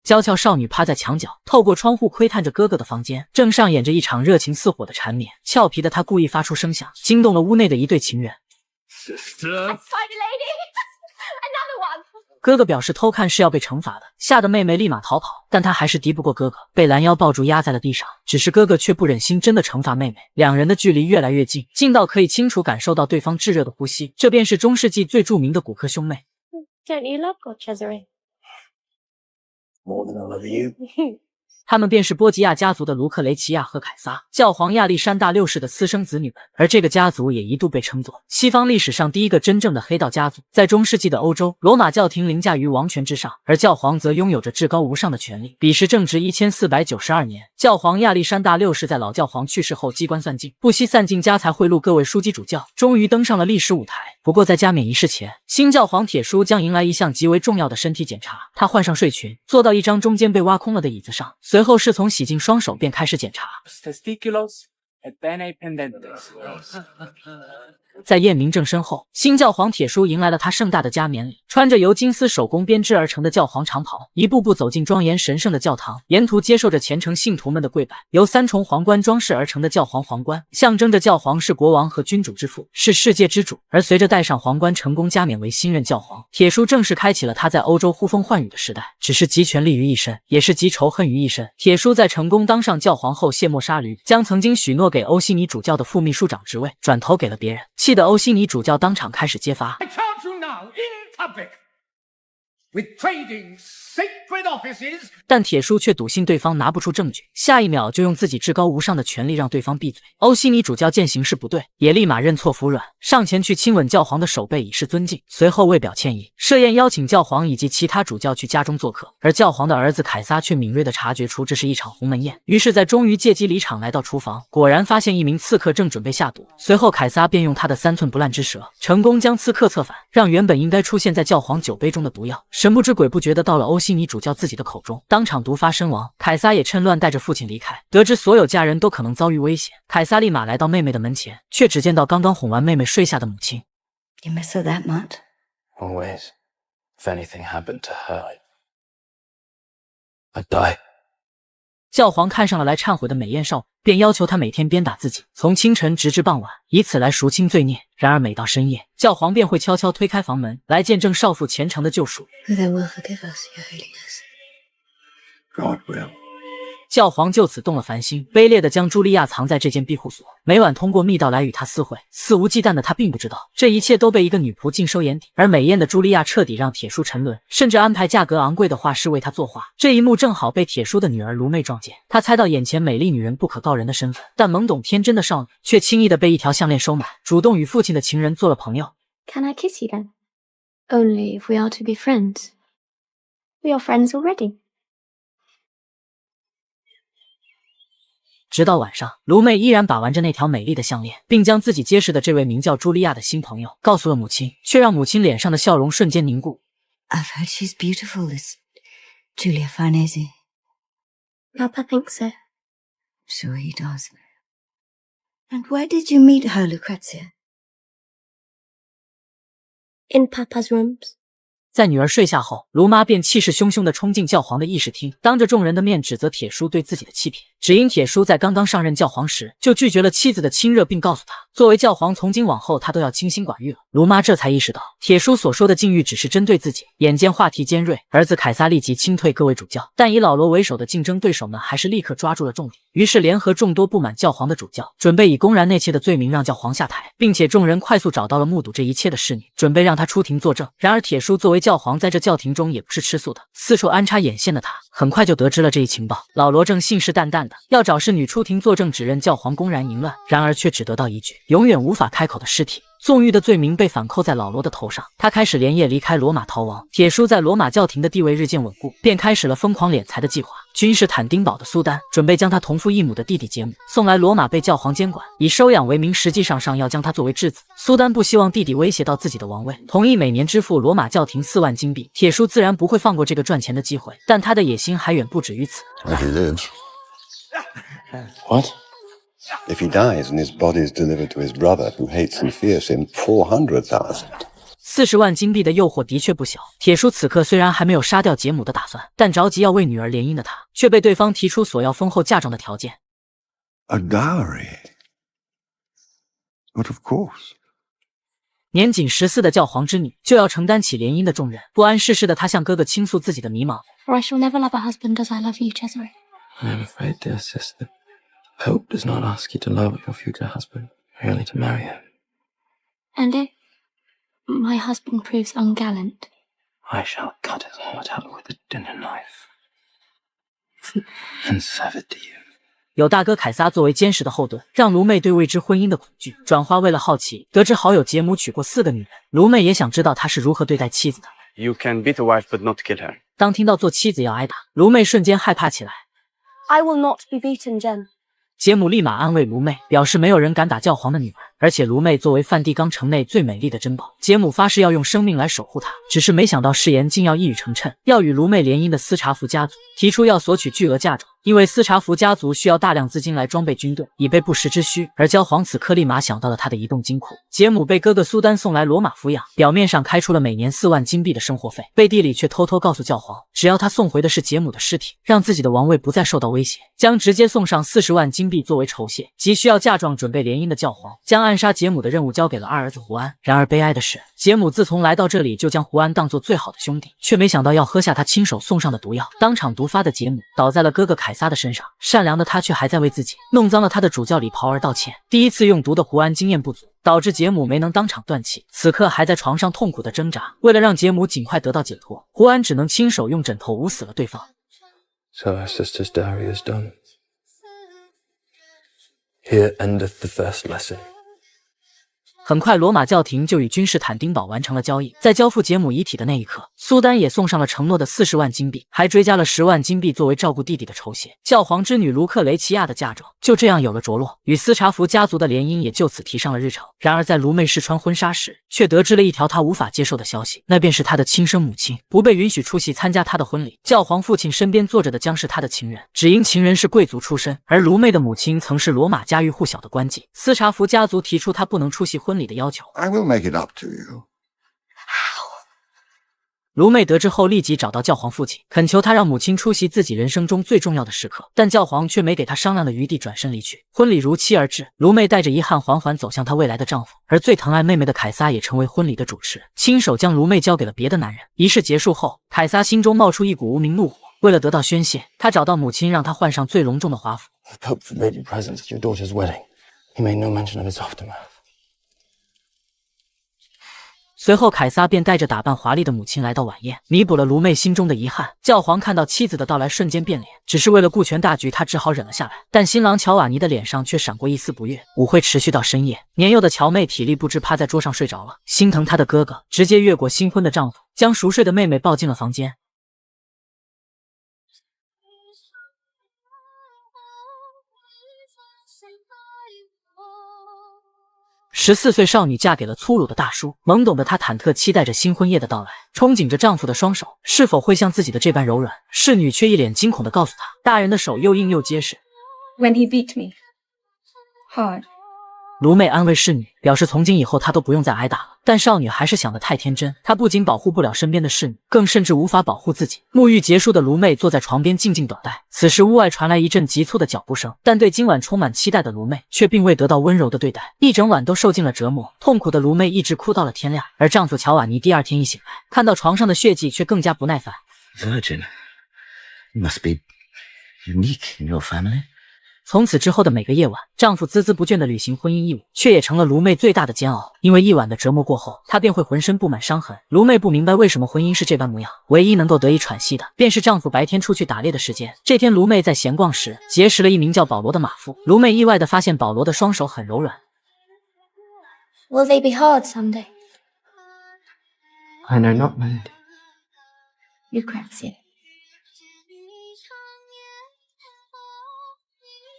娇俏少女趴在墙角，透过窗户窥探着哥哥的房间，正上演着一场热情似火的缠绵。俏皮的她故意发出声响，惊动了屋内的一对情人。哥哥表示偷看是要被惩罚的，吓得妹妹立马逃跑，但她还是敌不过哥哥，被拦腰抱住压在了地上。只是哥哥却不忍心真的惩罚妹妹，两人的距离越来越近，近到可以清楚感受到对方炙热的呼吸。这便是中世纪最著名的骨科兄妹。Don't you love God, Cesare? More than I love you. 他们便是波吉亚家族的卢克雷奇亚和凯撒，教皇亚历山大六世的私生子女们。而这个家族也一度被称作西方历史上第一个真正的黑道家族。在中世纪的欧洲，罗马教廷凌驾于王权之上，而教皇则拥有着至高无上的权力。彼时正值1492年，教皇亚历山大六世在老教皇去世后，机关算尽，不惜散尽家财贿赂各位枢机主教，终于登上了历史舞台。不过在加冕仪式前，新教皇铁叔将迎来一项极为重要的身体检查。他换上睡裙，坐到一张中间被挖空了的椅子上，随后侍从洗净双手，便开始检查。在验明正身后，新教皇铁叔迎来了他盛大的加冕礼，穿着由金丝手工编织而成的教皇长袍，一步步走进庄严神圣的教堂，沿途接受着虔诚信徒们的跪拜。由3重皇冠装饰而成的教皇皇冠，象征着教皇是国王和君主之父，是世界之主。而随着戴上皇冠成功加冕为新任教皇，铁叔正式开启了他在欧洲呼风唤雨的时代。只是集权力于一身，也是集仇恨于一身。铁叔在成功当上教皇后，卸磨杀驴，将曾经许诺给欧西尼主教的副秘书长职位转投给了别人，气得欧西尼主教当场开始揭发。但铁叔却笃信对方拿不出证据，下一秒就用自己至高无上的权力让对方闭嘴。欧西尼主教见形势不对，也立马认错服软，上前去亲吻教皇的手背以示尊敬，随后为表歉意，设宴邀请教皇以及其他主教去家中做客。而教皇的儿子凯撒却敏锐地察觉出这是一场鸿门宴，于是在终于借机离场来到厨房，果然发现一名刺客正准备下毒。随后凯撒便用他的3寸不烂之舌，成功将刺客策反，让原本应该出现在教皇酒杯中的毒药神不知鬼不觉地到了欧西尼主教自己的口中，当场毒发身亡。凯撒也趁乱带着父亲离开。得知所有家人都可能遭遇危险，凯撒立马来到妹妹的门前，却只见到刚刚哄完妹妹睡下的母亲。 You miss her that much? Always. If anything happened to her, I'd die. 教皇看上了来忏悔的美艳少女，便要求她每天鞭打自己，从清晨直至傍晚，以此来赎清罪孽。然而每到深夜，教皇便会悄悄推开房门，来见证少妇虔诚的救赎。 Who then will forgive us, Your Holiness? God will. 教皇就此动了凡心，卑劣地将茱莉亚藏在这间庇护所，每晚通过密道来与她私会。肆无忌惮的他并不知道，这一切都被一个女仆尽收眼底。而美艳的茱莉亚彻底让铁叔沉沦，甚至安排价格昂贵的画师为她作画。这一幕正好被铁叔的女儿卢妹撞见，她猜到眼前美丽女人不可告人的身份，但懵懂天真的少女却轻易地被一条项链收买，主动与父亲的情人做了朋友。 Can I kiss you then? Only if we are to be friends. We are friends already. 直到晚上，卢妹依然把玩着那条美丽的项链，并将自己结识的这位名叫茱莉亚的新朋友告诉了母亲，却让母亲脸上的笑容瞬间凝固。 I've heard she's beautiful, this Giulia Farnese. Papa thinks so. Sure he does. And where did you meet her, Lucrezia? In Papa's rooms. 在女儿睡下后，卢妈便气势汹汹地冲进教皇的议事厅，当着众人的面指责铁叔对自己的欺骗。只因铁叔在刚刚上任教皇时就拒绝了妻子的亲热，并告诉他，作为教皇，从今往后他都要清心寡欲了。卢妈这才意识到，铁叔所说的禁欲只是针对自己。眼见话题尖锐，儿子凯撒立即清退各位主教，但以老罗为首的竞争对手们还是立刻抓住了重点，于是联合众多不满教皇的主教，准备以公然内窃的罪名让教皇下台，并且众人快速找到了目睹这一切的侍女，准备让他出庭作证。然而铁叔作为教皇，在这教廷中也不是吃素的，四处安插眼线的他很快就得知了这一情报。老罗正信誓旦旦的要找侍女出庭作证，指认教皇公然淫乱，然而却只得到一句永远无法开口的尸体。纵欲的罪名被反扣在老罗的头上，他开始连夜离开罗马逃亡。铁叔在罗马教廷的地位日渐稳固，便开始了疯狂敛财的计划。君士坦丁堡的苏丹准备将他同父异母的弟弟杰姆送来罗马被教皇监管，以收养为名，实际上要将他作为质子。苏丹不希望弟弟威胁到自己的王位，同意每年支付罗马教廷4万金币。铁叔自然不会放过这个赚钱的机会，但他的野心还远不止于此。 If he lives. What? If he dies and his body is delivered to his brother, who hates and fears him, 400,000. 40万金币的诱惑的确不小。铁叔此刻虽然还没有杀掉杰姆的打算，但着急要为女儿联姻的他，却被对方提出索要丰厚嫁妆的条件。A dowry? But of course. 年仅14的教皇之女就要承担起联姻的重任，不谙世事的她向哥哥倾诉自己的迷茫。 For I shall never love a husband as I love you, Cesare. I am afraid, dear sister, Hope does not ask you to love your future husband, merely to marry him. And if my husband proves ungallant? I shall cut his heart out with a dinner knife and serve it to you. 有大哥凯撒作为坚实的后盾，让卢妹对未知婚姻的恐惧转化为了好奇。得知好友杰姆娶过4个女人，卢妹也想知道他是如何对待妻子的。You can beat a wife but not kill her. 当听到做妻子要挨打，卢妹瞬间害怕起来。 I will not be beaten, Jem. 杰姆立马安慰卢妹，表示没有人敢打教皇的女儿，而且卢妹作为梵蒂冈城内最美丽的珍宝，杰姆发誓要用生命来守护她。只是没想到誓言竟要一语成谶，要与卢妹联姻的斯查福家族提出要索取巨额嫁妆，因为斯查福家族需要大量资金来装备军队，以备不时之需。而教皇此刻立马想到了他的移动金库。杰姆被哥哥苏丹送来罗马抚养，表面上开出了每年4万金币的生活费，背地里却偷偷告诉教皇，只要他送回的是杰姆的尸体，让自己的王位不再受到威胁，将直接送上40万金币作为酬谢。急需要嫁妆准备联姻的教皇，将暗杀杰姆的任务交给了二儿子胡安。然而悲哀的是，杰姆自从来到这里就将胡安当作最好的兄弟，却没想到要喝下他亲手送上的毒药。当场毒发的杰姆倒在了哥哥凯撒的身上，善良的他却还在为自己弄脏了他的主教礼袍而道歉。第一次用毒的胡安经验不足，导致杰姆没能当场断气，此刻还在床上痛苦的挣扎。为了让杰姆尽快得到解脱，胡安只能亲手用枕头捂死了对方。 So our sister's dowry is done. Here endeth the first lesson. 很快，罗马教廷就与君士坦丁堡完成了交易。在交付杰姆遗体的那一刻，苏丹也送上了承诺的40万金币，还追加了10万金币作为照顾弟弟的酬谢。教皇之女卢克雷奇亚的嫁妆就这样有了着落，与斯查福家族的联姻也就此提上了日程。然而，在卢妹试穿婚纱时，却得知了一条她无法接受的消息，那便是她的亲生母亲不被允许出席参加她的婚礼。教皇父亲身边坐着的将是他的情人，只因情人是贵族出身，而卢妹的母亲曾是罗马家喻户晓的官妓。斯查福家族提出她不能出席婚礼的要求。 I will make it up to you. 卢妹得知后立即找到教皇父亲，恳求他让母亲出席自己人生中最重要的时刻，但教皇却没给他商量的余地，转身离去。婚礼如期而至，卢妹带着遗憾缓缓走向她未来的丈夫，而最疼爱妹妹的凯撒也成为婚礼的主持，亲手将卢妹交给了别的男人。仪式结束后，凯撒心中冒出一股无名怒火，为了得到宣泄，他找到母亲，让她换上最隆重的华服。 The Pope forbade your presence at your daughter's wedding. He made no mention of its aftermath. 随后，凯撒便带着打扮华丽的母亲来到晚宴，弥补了卢妹心中的遗憾。教皇看到妻子的到来，瞬间变脸，只是为了顾全大局，他只好忍了下来。但新郎乔瓦尼的脸上却闪过一丝不悦。舞会持续到深夜，年幼的乔妹体力不支，趴在桌上睡着了。心疼她的哥哥直接越过新婚的丈夫，将熟睡的妹妹抱进了房间。 14岁少女嫁给了粗鲁的大叔，懵懂的她忐忑期待着新婚夜的到来，憧憬着丈夫的双手是否会像自己的这般柔软。侍女却一脸惊恐地告诉她，大人的手又硬又结实。 When he beat me. Hard. 卢妹安慰侍女，表示从今以后她都不用再挨打了。但少女还是想得太天真，她不仅保护不了身边的侍女，更甚至无法保护自己。沐浴结束的卢妹坐在床边静静等待。此时屋外传来一阵急促的脚步声，但对今晚充满期待的卢妹却并未得到温柔的对待，一整晚都受尽了折磨。痛苦的卢妹一直哭到了天亮，而丈夫乔瓦尼第二天一醒来，看到床上的血迹，却更加不耐烦。 Virgin, you must be unique in your family. 从此之后的每个夜晚，丈夫孜孜不倦地履行婚姻义务，却也成了卢妹最大的煎熬。因为一晚的折磨过后，她便会浑身布满伤痕。卢妹不明白为什么婚姻是这般模样，唯一能够得以喘息的，便是丈夫白天出去打猎的时间。这天，卢妹在闲逛时结识了一名叫保罗的马夫。卢妹意外地发现保罗的双手很柔软。 Will they be hard someday? I know not, my lady. Lucrezia.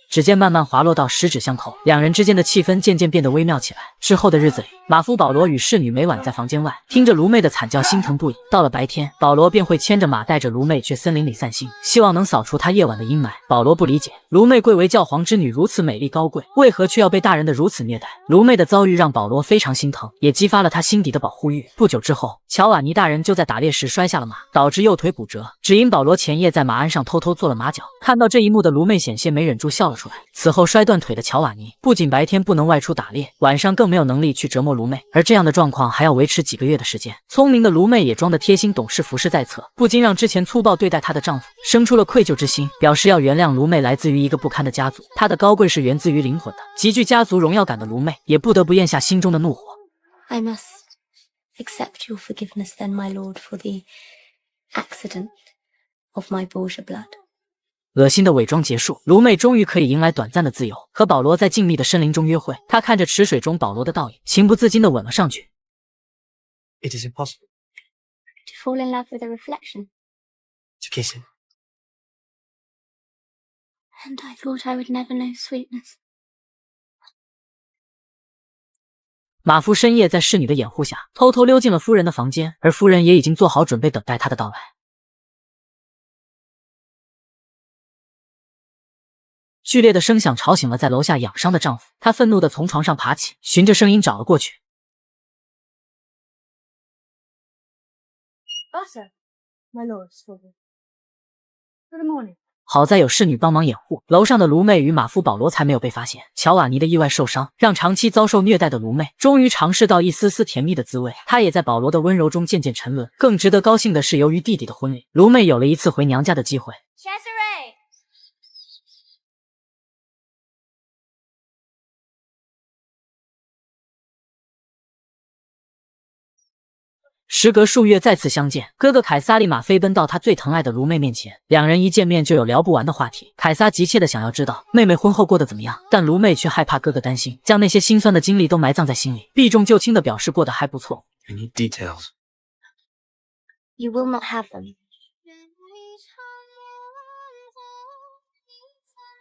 指尖慢慢滑落到十指相扣，两人之间的气氛渐渐变得微妙起来。之后的日子里，马夫保罗与侍女每晚在房间外听着卢妹的惨叫，心疼不已。到了白天，保罗便会牵着马带着卢妹去森林里散心，希望能扫除她夜晚的阴霾。保罗不理解，卢妹贵为教皇之女，如此美丽高贵，为何却要被大人的如此虐待？卢妹的遭遇让保罗非常心疼，也激发了他心底的保护欲。不久之后，乔瓦尼大人就在打猎时摔下了马，导致右腿骨折，只因保罗前夜在马鞍上偷偷做了马脚。看到这一幕的卢妹险些没忍住笑了出来。此后摔断腿的乔瓦尼不仅白天不能外出打猎，晚上更没有能力去折磨卢妹，而这样的状况还要维持几个月的时间。聪明的卢妹也装得贴心懂事，服侍在侧，不禁让之前粗暴对待她的丈夫生出了愧疚之心，表示要原谅卢妹。来自于一个不堪的家族，她的高贵是源自于灵魂的。极具家族荣耀感的卢妹也不得不咽下心中的怒火。 I must accept your forgiveness then, my lord, for the accident of my Borgia blood. 恶心的伪装结束，卢妹终于可以迎来短暂的自由，和保罗在静谧的森林中约会。她看着池水中保罗的倒影，情不自禁地吻了上去。It is impossible To fall in love with a reflection. to kiss him. And I thought I would never know sweetness. 马夫深夜在侍女的掩护下，偷偷溜进了夫人的房间，而夫人也已经做好准备，等待他的到来。剧烈的声响吵醒了在楼下养伤的丈夫，他愤怒地从床上爬起，循着声音找了过去。 Butter, my lord's father. Good morning. 好在有侍女帮忙掩护，楼上的卢妹与马夫保罗才没有被发现。乔瓦尼的意外受伤，让长期遭受虐待的卢妹终于尝试到一丝丝甜蜜的滋味。她也在保罗的温柔中渐渐沉沦。更值得高兴的是，由于弟弟的婚礼，卢妹有了一次回娘家的机会。 Cesare! 时隔数月再次相见，哥哥凯撒立马飞奔到他最疼爱的卢妹面前，两人一见面就有聊不完的话题。凯撒急切的想要知道妹妹婚后过得怎么样，但卢妹却害怕哥哥担心，将那些心酸的经历都埋葬在心里，避重就轻的表示过得还不错。 I need details. You will not have them.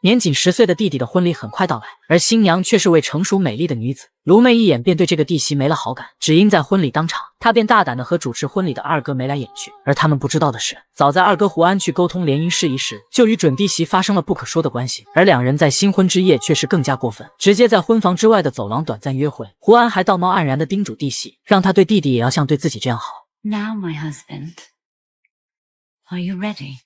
年仅10岁的弟弟的婚礼很快到来，而新娘却是位成熟美丽的女子。卢妹一眼便对这个弟媳没了好感，只因在婚礼当场，她便大胆的和主持婚礼的二哥眉来眼去。而他们不知道的是，早在二哥胡安去沟通联姻事宜时，就与准弟媳发生了不可说的关系。而两人在新婚之夜却是更加过分，直接在婚房之外的走廊短暂约会。胡安还道貌岸然的叮嘱弟媳，让她对弟弟也要像对自己这样好。 Now, my husband, are you ready?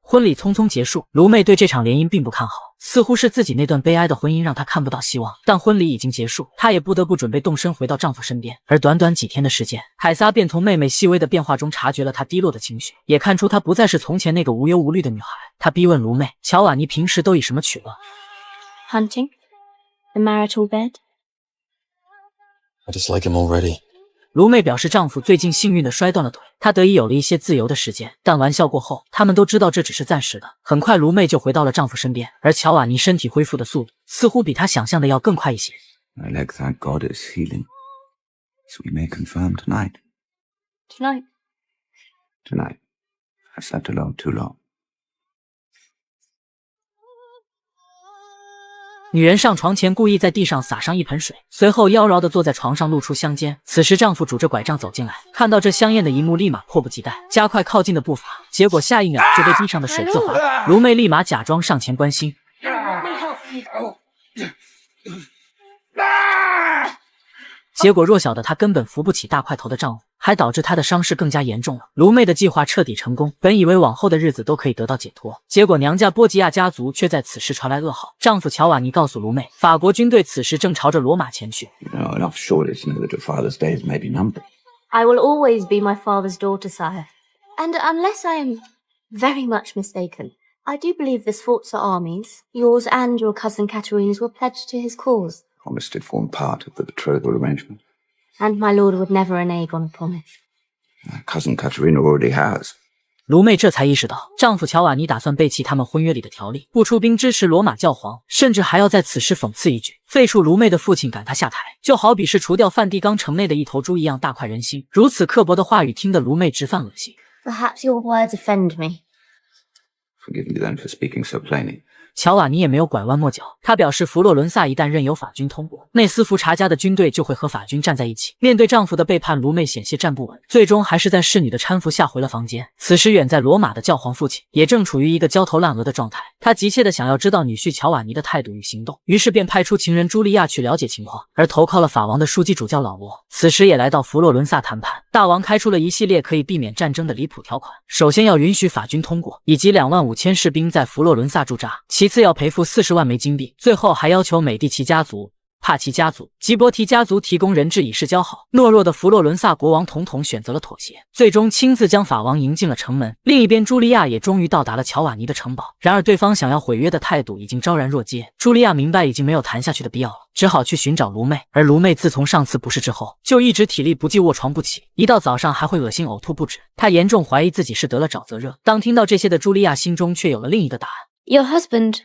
婚礼匆匆结束，卢妹对这场联姻并不看好，似乎是自己那段悲哀的婚姻让她看不到希望。但婚礼已经结束，她也不得不准备动身回到丈夫身边。而短短几天的时间，凯撒便从妹妹细微的变化中察觉了她低落的情绪，也看出她不再是从前那个无忧无虑的女孩。他逼问卢妹，乔瓦尼平时都以什么取乐？ Hunting? The marital bed? I dislike him already. 卢妹表示，丈夫最近幸运地摔断了腿，她得以有了一些自由的时间。但玩笑过后，他们都知道这只是暂时的。很快，卢妹就回到了丈夫身边，而乔瓦尼身体恢复的速度似乎比她想象的要更快一些。 My leg, thank God, is healing. So we may confirm tonight. Tonight? Tonight. I've slept alone too long. 女人上床前故意在地上洒上一盆水，随后妖娆地坐在床上露出香肩。此时丈夫拄着拐杖走进来，看到这香艳的一幕，立马迫不及待，加快靠近的步伐。结果下一秒就被地上的水渍滑。卢妹立马假装上前关心。结果弱小的她根本扶不起大块头的丈夫，还导致她的伤势更加严重了。卢妹的计划彻底成功，本以为往后的日子都可以得到解脱，结果娘家波吉亚家族却在此时传来噩耗。丈夫乔瓦尼告诉卢妹，法国军队此时正朝着罗马前去。 You know enough surely to know that your father's days may be numbered. I will always be my father's daughter, sire. And unless I am very much mistaken, I do believe the Sforza armies, yours and your cousin Caterina's, were pledged to his cause. Promise did form part of the betrothal arrangement. And my lord would never renege on a promise. Cousin Katerina already has. 卢妹这才意识到，丈夫乔瓦尼打算背弃他们婚约里的条例，不出兵支持罗马教皇，甚至还要在此时讽刺一句，废黜卢妹的父亲赶她下台，就好比是除掉梵蒂冈城内的一头猪一样大快人心。如此刻薄的话语，听得卢妹直犯恶心。Perhaps your words offend me. Forgive me then for speaking so plainly. 乔瓦尼也没有拐弯抹角，他表示佛罗伦萨一旦任由法军通过，内斯福查家的军队就会和法军站在一起。面对丈夫的背叛，卢妹险些站不稳，最终还是在侍女的搀扶下回了房间。此时远在罗马的教皇父亲也正处于一个焦头烂额的状态，他急切的想要知道女婿乔瓦尼的态度与行动，于是便派出情人茱莉亚去了解情况。而投靠了法王的枢机主教老罗，此时也来到佛罗伦萨谈判。大王开出了一系列可以避免战争的离谱条款，首先要允许法军通过，以及25000士兵在佛罗伦萨驻扎，其次要赔付40万枚金币，最后还要求美第奇家族、帕奇家族、吉伯提家族提供人质以示交好。懦弱的佛罗伦萨国王统统选择了妥协，最终亲自将法王迎进了城门。另一边，茱莉亚也终于到达了乔瓦尼的城堡，然而对方想要毁约的态度已经昭然若揭。茱莉亚明白已经没有谈下去的必要了，只好去寻找卢妹。而卢妹自从上次不适之后，就一直体力不济，卧床不起，一到早上还会恶心呕吐不止。她严重怀疑自己是得了沼泽热。当听到这些的茱莉亚心中却有了另一个答案。Your husband,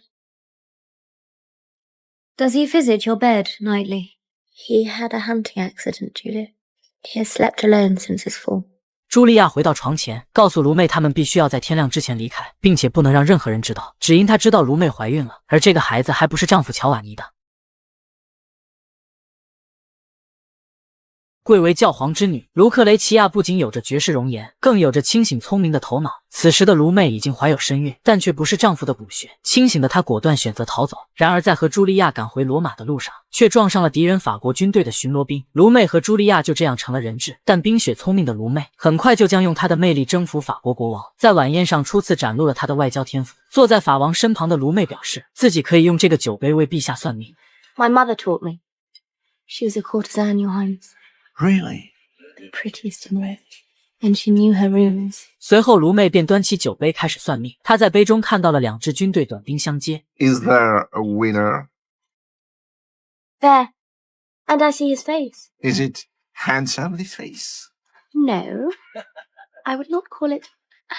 Does he visit your bed nightly? he had a hunting accident, Julia. He has slept alone since his fall. 茱莉亚回到床前，告诉卢妹他们必须要在天亮之前离开，并且不能让任何人知道，只因她知道卢妹怀孕了，而这个孩子还不是丈夫乔瓦尼的。贵为教皇之女，卢克雷齐亚不仅有着绝世容颜，更有着清醒聪明的头脑。此时的卢妹已经怀有身孕，但却不是丈夫的骨血。清醒的她果断选择逃走。然而在和茱莉亚赶回罗马的路上，却撞上了敌人法国军队的巡逻兵。卢妹和茱莉亚就这样成了人质。但冰雪聪明的卢妹很快就将用她的魅力征服法国国王，在晚宴上初次展露了她的外交天赋。坐在法王身旁的卢妹表示，自己可以用这个酒杯为陛下算命。My mother taught me. She was a courtesan, Your Highness.Really? The prettiest in Rome. And she knew her runes. 随后卢妹便端起酒杯开始算命，她在杯中看到了2支军队短兵相接。 Is there a winner? There. And I see his face. Is it handsome, this face? No. I would not call it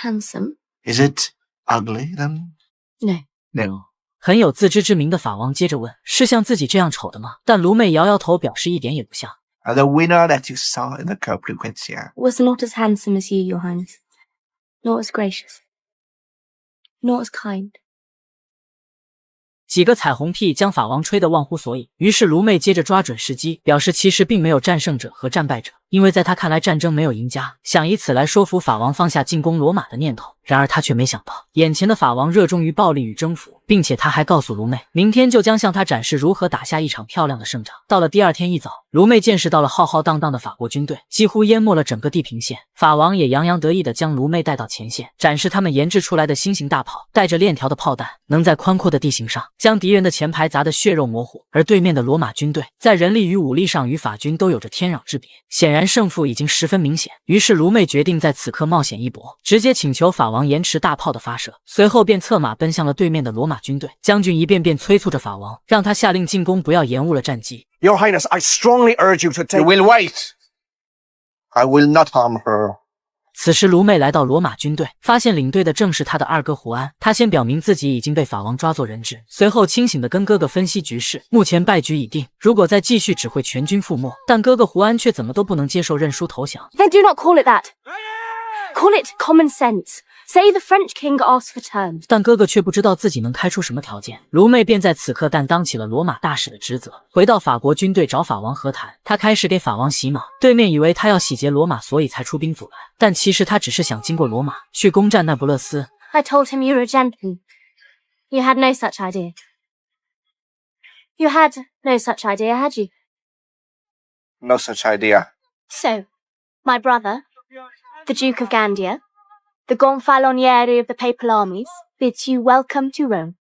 handsome. Is it ugly, then? No. No. 很有自知之明的法王接着问，是像自己这样丑的吗？但卢妹摇摇头，表示一点也不像。The winner that you saw in the Cup Lucrezia Was not as handsome as you, Your Highness. Nor as gracious. Nor as kind. 几个彩虹屁将法王吹得忘乎所以，于是卢妹接着抓准时机，表示其实并没有战胜者和战败者，因为在他看来战争没有赢家，想以此来说服法王放下进攻罗马的念头。然而他却没想到，眼前的法王热衷于暴力与征服，并且他还告诉卢妹，明天就将向他展示如何打下一场漂亮的胜仗。到了第二天一早，卢妹见识到了浩浩荡荡的法国军队，几乎淹没了整个地平线。法王也洋洋得意地将卢妹带到前线，展示他们研制出来的新型大炮，带着链条的炮弹，能在宽阔的地形上将敌人的前排砸得血肉模糊。而对面的罗马军队在人力与武力上与法军都有着天壤之别，显然胜负已经十分明显。于是卢妹决定在此刻冒险一搏，直接请求法王延迟大炮的发射，随后便策马奔向了对面的罗马军队。将军一遍遍催促着法王，让他下令进攻，不要延误了战机。 Your Highness, I strongly urge you to take... You will wait. I will not harm her. 此时卢妹来到罗马军队，发现领队的正是他的二哥胡安。他先表明自己已经被法王抓作人质，随后清醒地跟哥哥分析局势，目前败局已定，如果再继续只会全军覆没。但哥哥胡安却怎么都不能接受认输投降。 Then do not call it that. Call it common sense. Say the French king asks for terms. 但哥哥却不知道自己能开出什么条件。卢妹便在此刻担当起了罗马大使的职责，回到法国军队找法王和谈。他开始给法王洗脑，对面以为他要洗劫罗马，所以才出兵阻拦，但其实他只是想经过罗马去攻占那不勒斯。 I told him you were a gentleman. You had no such idea. You had no such idea, had you? No such idea. So, my brother, the Duke of Gandia, the Gonfaloniere of the Papal armies, bids you welcome to Rome.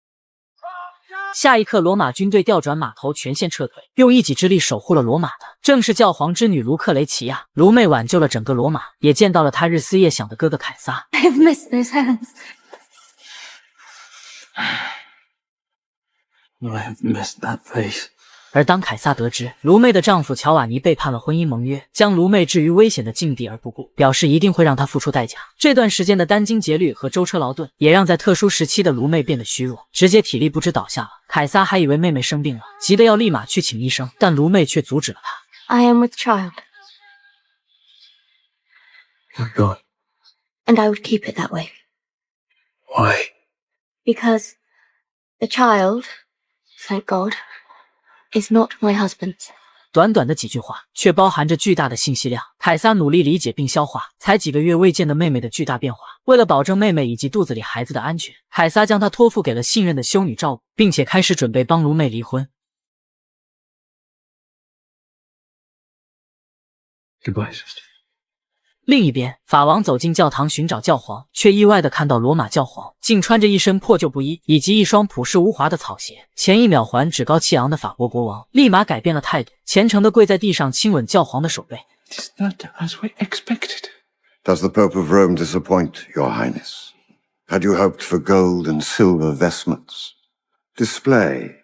下一刻，罗马军队调转马头，全线撤退，用一己之力守护了罗马的，正是教皇之女卢克雷齐亚。卢妹挽救了整个罗马，也见到了她日思夜想的哥哥凯撒。I've missed those hands. I have missed that face. 而当凯撒得知卢妹的丈夫乔瓦尼背叛了婚姻盟约，将卢妹置于危险的境地而不顾，表示一定会让她付出代价。这段时间的殚精竭虑和舟车劳顿，也让在特殊时期的卢妹变得虚弱，直接体力不支倒下了。凯撒还以为妹妹生病了，急得要立马去请医生，但卢妹却阻止了他。I am with child. My God. And I would keep it that way. Why? Because the child, thank God, is not my husband's. 短短的几句话，却包含着巨大的信息量。凯撒努力理解并消化才几个月未见的妹妹的巨大变化。为了保证妹妹以及肚子里孩子的安全，凯撒将她托付给了信任的修女照顾，并且开始准备帮卢妹离婚。Goodbye, sister. 另一边，法王走进教堂寻找教皇，却意外地看到罗马教皇竟穿着一身破旧布衣以及一双朴实无华的草鞋。前一秒还趾高气昂的法国国王，立马改变了态度，虔诚地跪在地上亲吻教皇的手背。Is that as we expected? Does the Pope of Rome disappoint, Your Highness? Had you hoped for gold and silver vestments? Display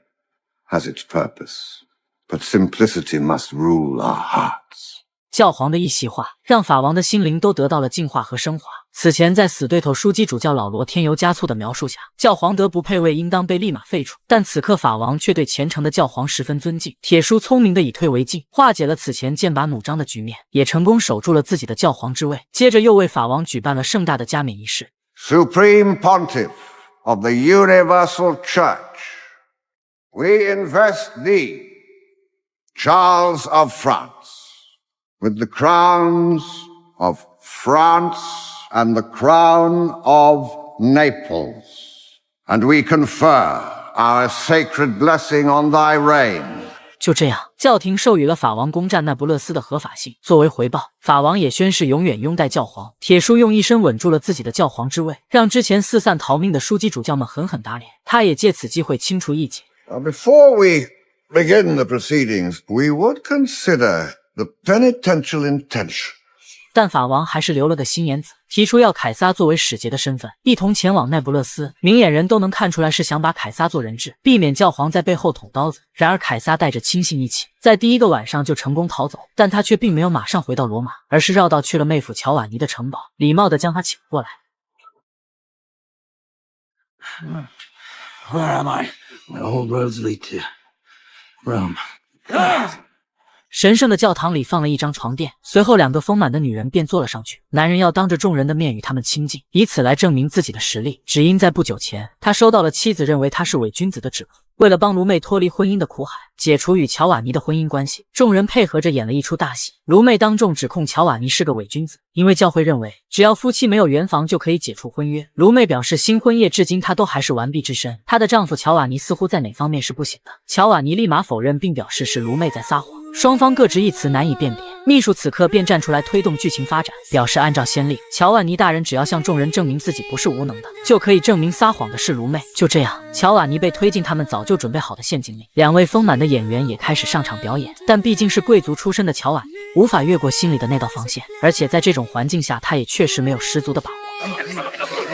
has its purpose, but simplicity must rule our hearts. 教皇的一席话，让法王的心灵都得到了净化和升华。此前在死对头枢机主教老罗添油加醋的描述下，教皇德不配位，应当被立马废除。但此刻法王却对虔诚的教皇十分尊敬。铁叔聪明的以退为进，化解了此前剑拔弩张的局面，也成功守住了自己的教皇之位。接着又为法王举办了盛大的加冕仪式。Supreme Pontiff of the Universal Church, we invest thee, Charles of France,with the crowns of France and the crown of Naples, and we confer our sacred blessing on thy reign. 就这样，教廷授予了法王攻占那不勒斯的合法性。作为回报，法王也宣誓永远拥戴教皇。铁叔用一生稳住了自己的教皇之位，让之前四散逃命的枢机主教们狠狠打脸。他也借此机会清除异己。Before we begin the proceedings, we would consider the penitential intention. 但法王还是留了个心眼子，提出要凯撒作为使节的身份一同前往那不勒斯。明眼人都能看出来是想把凯撒做人质，避免教皇在背后捅刀子。然而凯撒带着亲信一起，在第一个晚上就成功逃走，但他却并没有马上回到罗马，而是绕道去了妹夫乔瓦尼的城堡，礼貌地将他请过来。Where am I? All roads lead to Rome. 神圣的教堂里放了一张床垫，随后两个丰满的女人便坐了上去。男人要当着众人的面与他们亲近，以此来证明自己的实力。只因在不久前，他收到了妻子认为他是伪君子的指控。为了帮卢妹脱离婚姻的苦海，解除与乔瓦尼的婚姻关系，众人配合着演了一出大戏。卢妹当众指控乔瓦尼是个伪君子，因为教会认为只要夫妻没有圆房就可以解除婚约。卢妹表示新婚夜至今她都还是完璧之身，她的丈夫乔瓦尼似乎在哪方面是不行的。乔瓦尼立马否认，并表示是卢妹在撒谎。双方各执一词，难以辨别。秘书此刻便站出来推动剧情发展，表示按照先例，乔瓦尼大人只要向众人证明自己不是无能的，就可以证明撒谎的是卢妹。就这样，乔瓦尼被推进他们早就准备好的陷阱里。两位丰满的演员也开始上场表演，但毕竟是贵族出身的乔瓦尼，无法越过心里的那道防线，而且在这种环境下，他也确实没有十足的把握。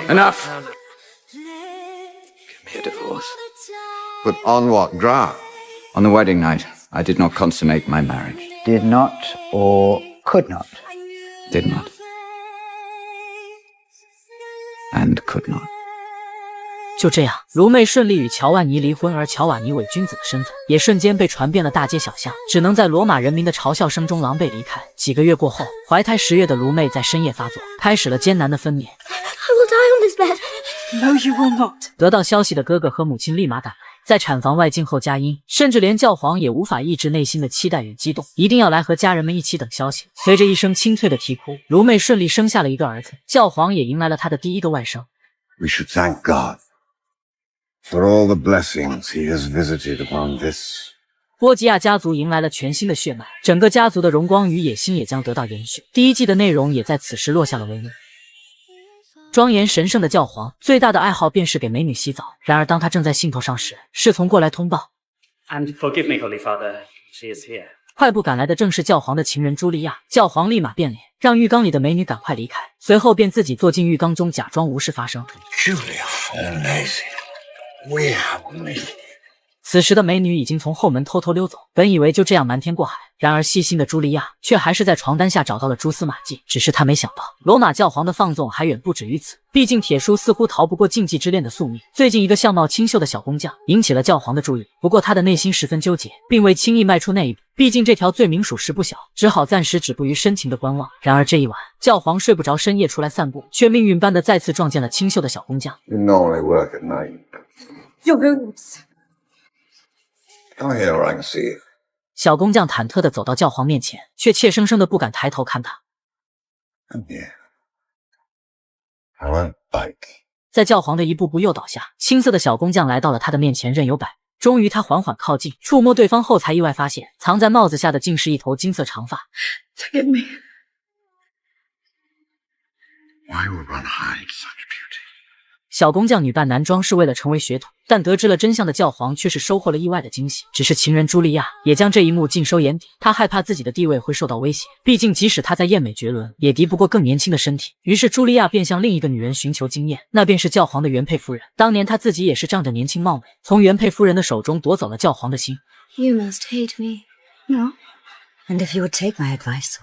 Enough. Give me a divorce. But on what ground? On the wedding night, I did not consummate my marriage. Did not or could not? Did not. And could not. 就这样，卢妹顺利与乔瓦尼离婚，而乔瓦尼伪君子的身份也瞬间被传遍了大街小巷，只能在罗马人民的嘲笑声中狼狈离开。几个月过后，怀胎10月的卢妹在深夜发作，开始了艰难的分娩。I will die on this bed. No, you will not. 得到消息的哥哥和母亲立马赶来，在产房外静候佳音，甚至连教皇也无法抑制内心的期待与激动，一定要来和家人们一起等消息。随着一声清脆的啼哭，卢妹顺利生下了一个儿子，教皇也迎来了他的第一个外甥。 We should thank God for all the blessings he has visited upon this. 波吉亚家族迎来了全新的血脉，整个家族的荣光与野心也将得到延续。第一季的内容也在此时落下了帷幕。庄严神圣的教皇最大的爱好便是给美女洗澡，然而当他正在兴头上时，侍从过来通报 And forgive me, Holy Father, she is here. 快步赶来的正是教皇的情人茱莉亚。教皇立马变脸，让浴缸里的美女赶快离开，随后便自己坐进浴缸中，假装无事发生。Julia, amazing. We have made it. 此时的美女已经从后门偷偷溜走，本以为就这样瞒天过海，然而细心的茱莉亚却还是在床单下找到了蛛丝马迹。只是她没想到，罗马教皇的放纵还远不止于此。毕竟铁叔似乎逃不过禁忌之恋的宿命。最近一个相貌清秀的小工匠引起了教皇的注意，不过他的内心十分纠结，并未轻易迈出那一步。毕竟这条罪名属实不小，只好暂时止步于深情的观望。然而这一晚，教皇睡不着，深夜出来散步，却命运般的再次撞见了清秀的小工匠。You normally work at night. Your rooms. Come here where I can see you. 小工匠忐忑地走到教皇面前，却怯生生的不敢抬头看他。Come here. I won't bite. 在教皇的一步步诱导下，青涩的小工匠来到了他的面前，任由摆。终于，他缓缓靠近，触摸对方后，才意外发现藏在帽子下的竟是一头金色长发。Forgive me. Why would one hide such beauty? 小工匠女扮男装是为了成为学徒，但得知了真相的教皇却是收获了意外的惊喜。只是情人茱莉亚也将这一幕尽收眼底，她害怕自己的地位会受到威胁，毕竟即使她再艳美绝伦，也敌不过更年轻的身体。于是茱莉亚便向另一个女人寻求经验，那便是教皇的原配夫人。当年她自己也是仗着年轻貌美，从原配夫人的手中夺走了教皇的心。You must hate me. No. And if you would take my advice,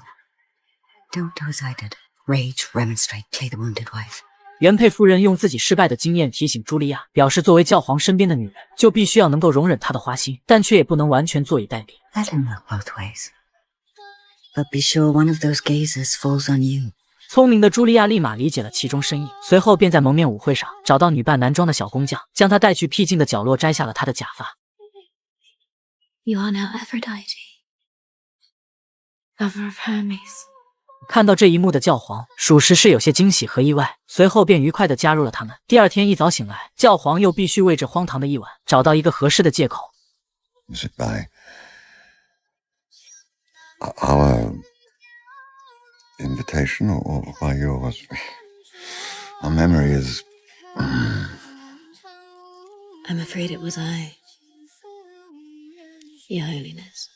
don't do as I did. Rage, remonstrate, play the wounded wife. 原配夫人用自己失败的经验提醒茱莉亚，表示作为教皇身边的女人，就必须要能够容忍他的花心，但却也不能完全坐以待毙。 Let him look both ways. But be sure one of those gazes falls on you. 聪明的茱莉亚立马理解了其中深意，随后便在蒙面舞会上找到女扮男装的小工匠，将她带去僻静的角落，摘下了她的假发。You are now Aphrodite, lover of Hermes. 看到这一幕的教皇，属实是有些惊喜和意外，随后便愉快地加入了他们。第二天一早醒来，教皇又必须为这荒唐的一晚找到一个合适的借口。Is it by our invitation or by yours? Our memory is... I'm afraid it was I, Your Holiness.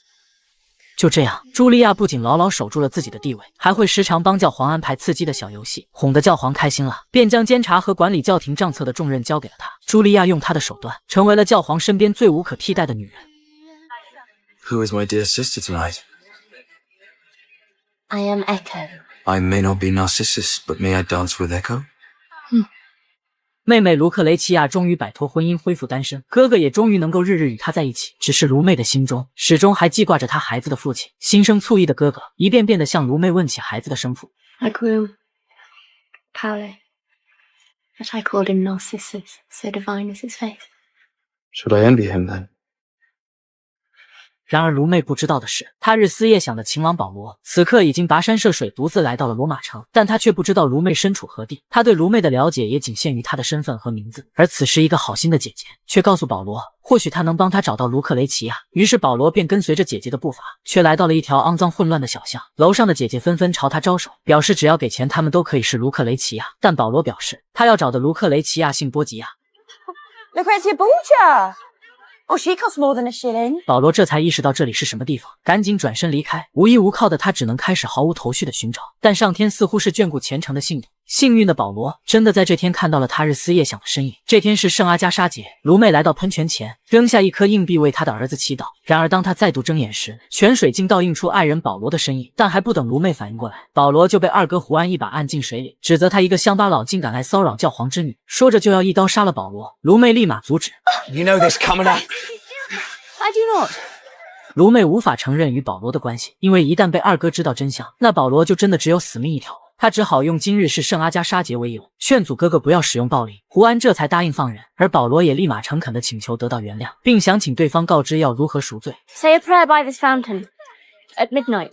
就这样，茱莉亚不仅牢牢守住了自己的地位，还会时常帮教皇安排刺激的小游戏，哄得教皇开心了，便将监察和管理教廷账册的重任交给了他。茱莉亚用她的手段，成为了教皇身边最无可替代的女人。Who is my dear sister tonight? I am Echo. I may not be Narcissus, but may I dance with Echo? 妹妹卢克雷奇亚终于摆脱婚姻，恢复单身，哥哥也终于能够日日与她在一起。只是卢妹的心中始终还记挂着她孩子的父亲。心生醋意的哥哥一遍遍地向卢妹问起孩子的生父。 I grew Paolo, but I called him Narcissus, so divine is his face. Should I envy him then? 然而卢妹不知道的是，他日思夜想的情郎保罗，此刻已经跋山涉水，独自来到了罗马城。但他却不知道卢妹身处何地。他对卢妹的了解也仅限于她的身份和名字。而此时，一个好心的姐姐却告诉保罗，或许她能帮他找到卢克雷奇亚。于是保罗便跟随着姐姐的步伐，却来到了一条肮脏混乱的小巷。楼上的姐姐纷纷朝他招手，表示只要给钱，他们都可以是卢克雷奇亚。但保罗表示，他要找的卢克雷奇亚姓波吉亚。 Lucrezia Borgia! Oh, she costs more than a shilling. 保罗这才意识到这里是什么地方，赶紧转身离开。无依无靠的他只能开始毫无头绪的寻找，但上天似乎是眷顾虔诚的信徒。幸运的保罗真的在这天看到了他日思夜想的身影。这天是圣阿加莎节，卢妹来到喷泉前，扔下一颗硬币为他的儿子祈祷。然而当他再度睁眼时，泉水竟倒映出爱人保罗的身影。但还不等卢妹反应过来，保罗就被二哥胡安一把按进水里，指责他一个乡巴佬竟敢来骚扰教皇之女，说着就要一刀杀了保罗。卢妹立马阻止。 You know this coming up. I do not. 卢妹无法承认与保罗的关系，因为一旦被二哥知道真相，那保罗就真的只有死命一条。他只好用今日是圣阿加莎节为由，劝阻哥哥不要使用暴力。胡安这才答应放人，而保罗也立马诚恳地请求得到原谅，并想请对方告知要如何赎罪。 Say a prayer by this fountain at midnight.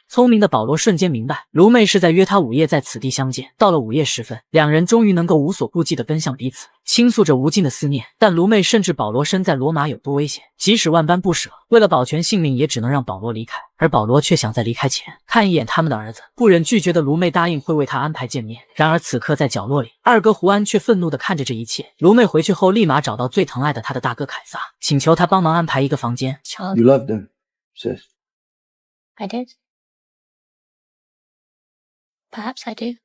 聪明的保罗瞬间明白，卢妹是在约他午夜在此地相见。到了午夜时分，两人终于能够无所顾忌地奔向彼此，倾诉着无尽的思念。但卢妹甚至保罗身在罗马有多危险，即使万般不舍，为了保全性命，也只能让保罗离开。而保罗却想在离开前看一眼他们的儿子。不忍拒绝的卢妹答应会为他安排见面。然而此刻在角落里，二哥胡安却愤怒地看着这一切。卢妹回去后，立马找到最疼爱的他的大哥凯撒，请求他帮忙安排一个房间。 Child, You loved him, sis. I did. Perhaps I do.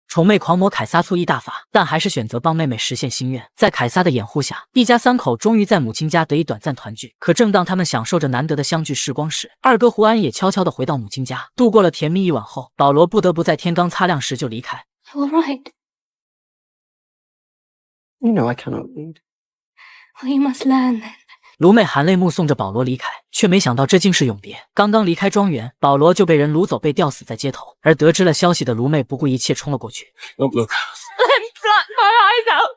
宠妹狂魔凯撒醋意大法，但还是选择帮妹妹实现心愿。在凯撒的掩护下，一家三口终于在母亲家得以短暂团聚。可正当他们享受着难得的相聚时光时，二哥胡安也悄悄地回到母亲家。度过了甜蜜一晚后，保罗不得不在天刚擦亮时就离开。All right. You know I cannot read. Well, you must learn then. 卢妹含泪目送着保罗离开，却没想到这竟是永别。刚刚离开庄园，保罗就被人掳走，被吊死在街头。而得知了消息的卢妹不顾一切冲了过去。Don't look. Let me pluck my eyes out.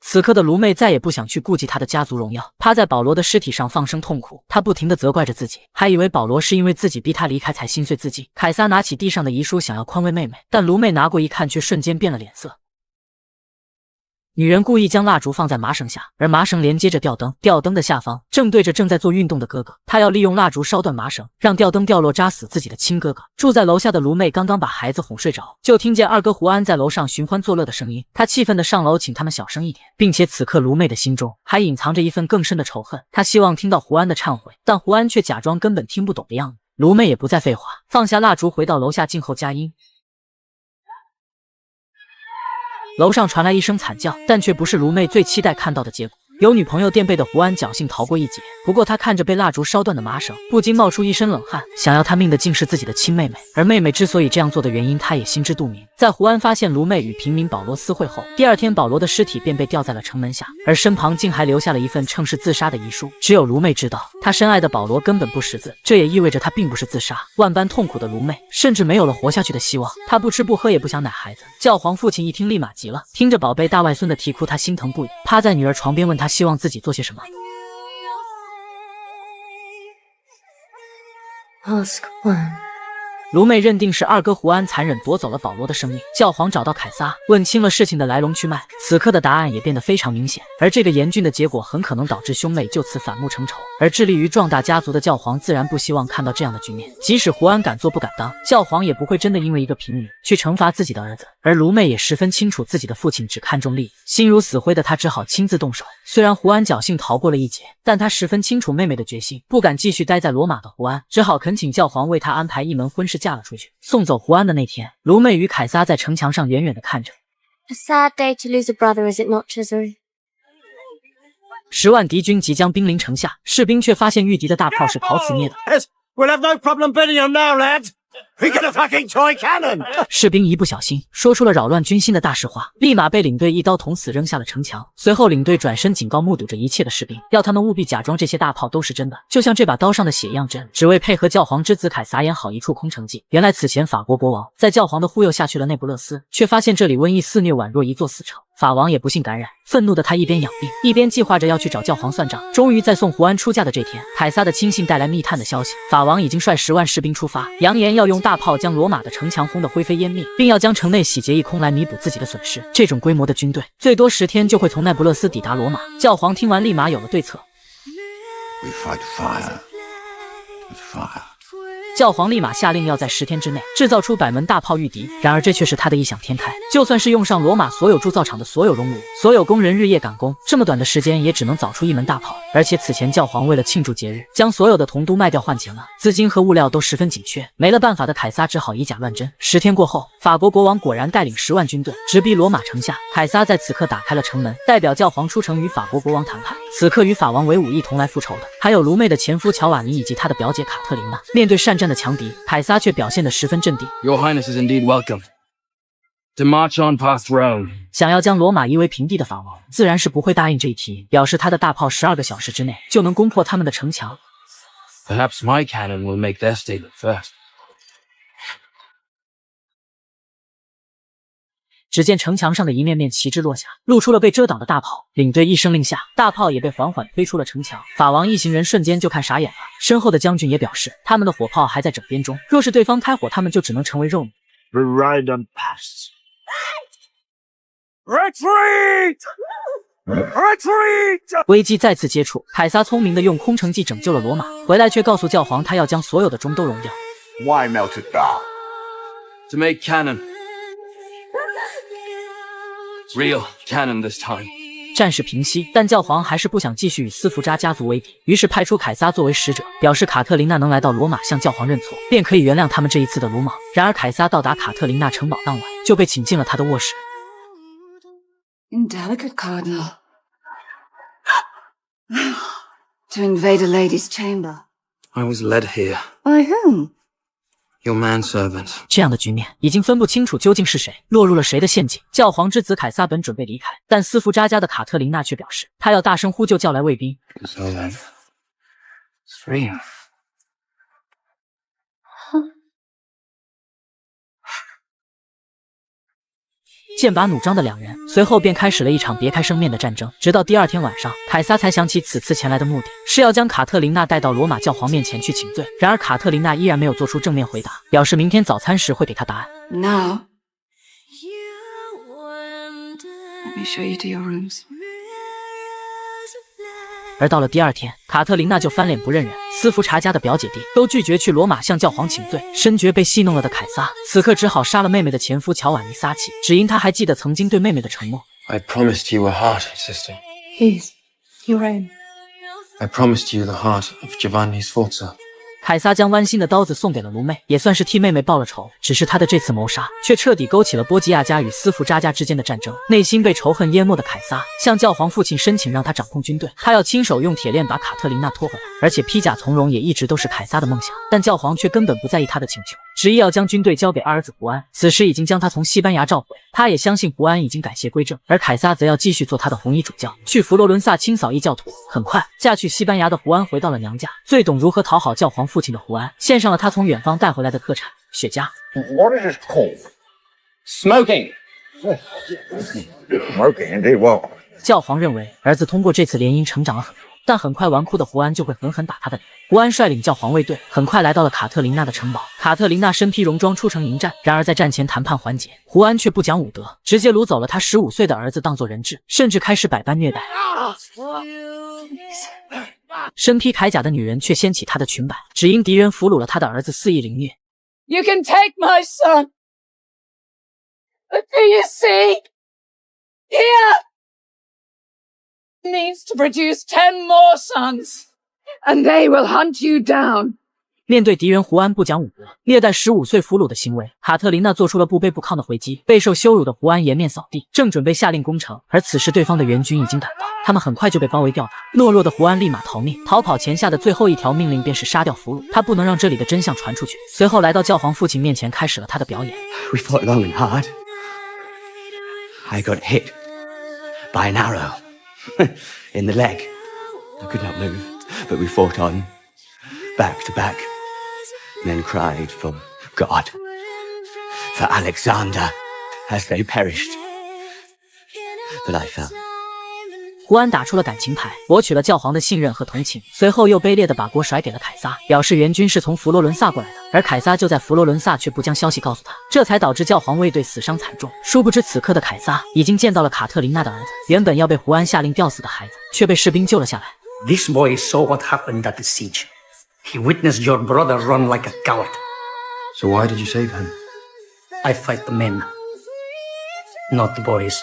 此刻的卢妹再也不想去顾及她的家族荣耀，趴在保罗的尸体上放声痛哭。她不停地责怪着自己，还以为保罗是因为自己逼她离开才心碎自尽。凯撒拿起地上的遗书想要宽慰妹妹，但卢妹拿过一看，却瞬间变了脸色。女人故意将蜡烛放在麻绳下，而麻绳连接着吊灯，吊灯的下方正对着正在做运动的哥哥。她要利用蜡烛烧断麻绳，让吊灯掉落，扎死自己的亲哥哥。住在楼下的卢妹刚刚把孩子哄睡着，就听见二哥胡安在楼上寻欢作乐的声音。她气愤地上楼请他们小声一点，并且此刻卢妹的心中还隐藏着一份更深的仇恨。她希望听到胡安的忏悔，但胡安却假装根本听不懂的样子。卢妹也不再废话，放下蜡烛，回到楼下静候佳音。楼上传来一声惨叫，但却不是卢妹最期待看到的结果。有女朋友垫背的胡安侥幸逃过一劫，不过他看着被蜡烛烧断的麻绳，不禁冒出一身冷汗。想要他命的竟是自己的亲妹妹，而妹妹之所以这样做的原因，他也心知肚明。在胡安发现卢妹与平民保罗私会后，第二天保罗的尸体便被吊在了城门下，而身旁竟还留下了一份称是自杀的遗书。只有卢妹知道，她深爱的保罗根本不识字，这也意味着他并不是自杀。万般痛苦的卢妹甚至没有了活下去的希望。她不吃不喝也不想奶孩子。教皇父亲一听立马急了，听着宝贝大外孙的啼哭，他心疼不已，趴在女儿床边问她希望自己做些什么。Ask one. 卢妹认定是二哥胡安残忍夺走了保罗的生命。教皇找到凯撒，问清了事情的来龙去脉。此刻的答案也变得非常明显，而这个严峻的结果很可能导致兄妹就此反目成仇。而致力于壮大家族的教皇自然不希望看到这样的局面。即使胡安敢做不敢当，教皇也不会真的因为一个平民去惩罚自己的儿子。而卢妹也十分清楚自己的父亲只看重利益，心如死灰的她只好亲自动手。虽然胡安侥幸逃过了一劫，但他十分清楚妹妹的决心，不敢继续待在罗马的胡安只好恳请教皇为他安排一门婚事，嫁了出去。送走胡安的那天，卢妹与凯撒在城墙上远远地看着。A sad day to lose a brother, is it not, Cesare? 10万敌军即将兵临城下，士兵却发现御敌的大炮是陶瓷灭的。We'll have no problem beating them now, lads. We got a fucking toy cannon. 士兵一不小心说出了扰乱军心的大实话，立马被领队一刀捅死，扔下了城墙。随后领队转身警告目睹着一切的士兵，要他们务必假装这些大炮都是真的，就像这把刀上的血一样真，只为配合教皇之子凯撒演好一处空城计。原来此前法国国王在教皇的忽悠下去了那不勒斯，却发现这里瘟疫肆虐，宛若一座死城。法王也不幸感染，愤怒的他一边养病，一边计划着要去找教皇算账。终于在送胡安出嫁的这天，凯撒的亲信带来密探的消息，法王已经率10万士兵出发，扬言要用大炮将罗马的城墙轰得灰飞烟灭，并要将城内洗劫一空来弥补自己的损失。这种规模的军队，最多10天就会从那不勒斯抵达罗马。教皇听完立马有了对策。We fight fire with fire. 教皇立马下令要在10天之内制造出100门大炮御敌，然而这却是他的异想天开。就算是用上罗马所有铸造厂的所有熔炉，所有工人日夜赶工，这么短的时间也只能造出1门大炮。而且此前教皇为了庆祝节日，将所有的铜都卖掉换钱了，资金和物料都十分紧缺。没了办法的凯撒只好以假乱真。10天过后，法国国王果然带领10万军队直逼罗马城下。凯撒在此刻打开了城门，代表教皇出城与法国国王谈判。此刻与法王为伍一同来复仇的，还有卢妹的前夫乔瓦尼以及他的表姐卡特琳娜。面对善战的强敌，凯撒却表现得十分镇定。Your Highness is indeed welcome to march on past Rome. 想要将罗马夷为平地的法王，自然是不会答应这一提，表示他的大炮12个小时之内就能攻破他们的城墙。Perhaps my cannon will make their statement first. 只见城墙上的一面面旗帜落下，露出了被遮挡的大炮。领队一声令下，大炮也被缓缓推出了城墙。法王一行人瞬间就看傻眼了。身后的将军也表示，他们的火炮还在整编中，若是对方开火，他们就只能成为肉糜。The Rhine Pass. Retreat! Retreat! 危机再次接触，凯撒聪明地用空城计拯救了罗马，回来却告诉教皇，他要将所有的钟都熔掉。Why melt it down? To make cannon. Real cannon this time. 战事平息，但教皇还是不想继续与斯福扎家族为敌，于是派出凯撒作为使者，表示卡特琳娜能来到罗马向教皇认错，便可以原谅他们这一次的鲁莽。然而凯撒到达卡特琳娜城堡当晚，就被请进了他的卧室。Indelicate, Cardinal. To invade a lady's chamber. I was led here. By whom? Your manservant. 这样的局面已经分不清楚究竟是谁落入了谁的陷阱。教皇之子凯撒本准备离开，但斯福扎家的卡特琳娜却表示，她要大声呼救叫来卫兵。So then, 3. 剑拔弩张的两人随后便开始了一场别开生面的战争，直到第二天晚上，凯撒才想起此次前来的目的是要将卡特琳娜带到罗马教皇面前去请罪。然而卡特琳娜依然没有做出正面回答，表示明天早餐时会给他答案。 Now, let me show you to your rooms. 而到了第二天，卡特琳娜就翻脸不认人，斯福查家的表姐弟都拒绝去罗马向教皇请罪。深觉被戏弄了的凯撒，此刻只好杀了妹妹的前夫乔瓦尼撒气，只因他还记得曾经对妹妹的承诺。 I promised you a heart, sister. His. Your own. I promised you the heart of Giovanni Sforza. 凯撒将剜心的刀子送给了卢妹，也算是替妹妹报了仇。只是他的这次谋杀，却彻底勾起了波吉亚家与斯福扎家之间的战争。内心被仇恨淹没的凯撒，向教皇父亲申请让他掌控军队，他要亲手用铁链把卡特琳娜拖回来，而且披甲从戎也一直都是凯撒的梦想。但教皇却根本不在意他的请求，执意要将军队交给二儿子胡安。此时已经将他从西班牙召回，他也相信胡安已经改邪归正，而凯撒则要继续做他的红衣主教，去佛罗伦萨清扫异教徒。很快，嫁去西班牙的胡安回到了娘家，最懂如何讨好教皇父亲的胡安，献上了他从远方带回来的特产雪茄。What is it called? Smoking. Smoking, indeed. Well, 教皇认为儿子通过这次联姻成长了很多，但很快纨绔的胡安就会狠狠打他的脸。胡安率领教皇卫队，很快来到了卡特琳娜的城堡。卡特琳娜身披戎装出城迎战，然而在战前谈判环节，胡安却不讲武德，直接掳走了他15岁的儿子当做人质，甚至开始百般虐待。身披铠甲的女人却掀起她的裙摆，只因敌人俘虏了她的儿子肆意凌虐。 You can take my son. But do you see? Here needs to produce 10 more sons, and they will hunt you down. 面对敌人胡安不讲武德、虐待15岁俘虏的行为，卡特琳娜做出了不卑不亢的回击。备受羞辱的胡安颜面扫地，正准备下令攻城，而此时对方的援军已经赶到，他们很快就被包围吊打。懦弱的胡安立马逃命，逃跑前下的最后一条命令便是杀掉俘虏，他不能让这里的真相传出去。随后来到教皇父亲面前，开始了他的表演。 We fought long and hard. I got hit by an arrow in the leg. I could not move, but we fought on, back to back, then cried for God, for Alexander, as they perished. But I fell. 胡安打出了感情牌，博取了教皇的信任和同情，随后又卑劣地把锅甩给了凯撒，表示援军是从佛罗伦萨过来的，而凯撒就在佛罗伦萨，却不将消息告诉他，这才导致教皇卫队死伤惨重。殊不知此刻的凯撒已经见到了卡特琳娜的儿子，原本要被胡安下令吊死的孩子，却被士兵救了下来。 This boy saw what happened at the siege. He witnessed your brother run like a coward. So why did you save him? I fight the men, not the boys.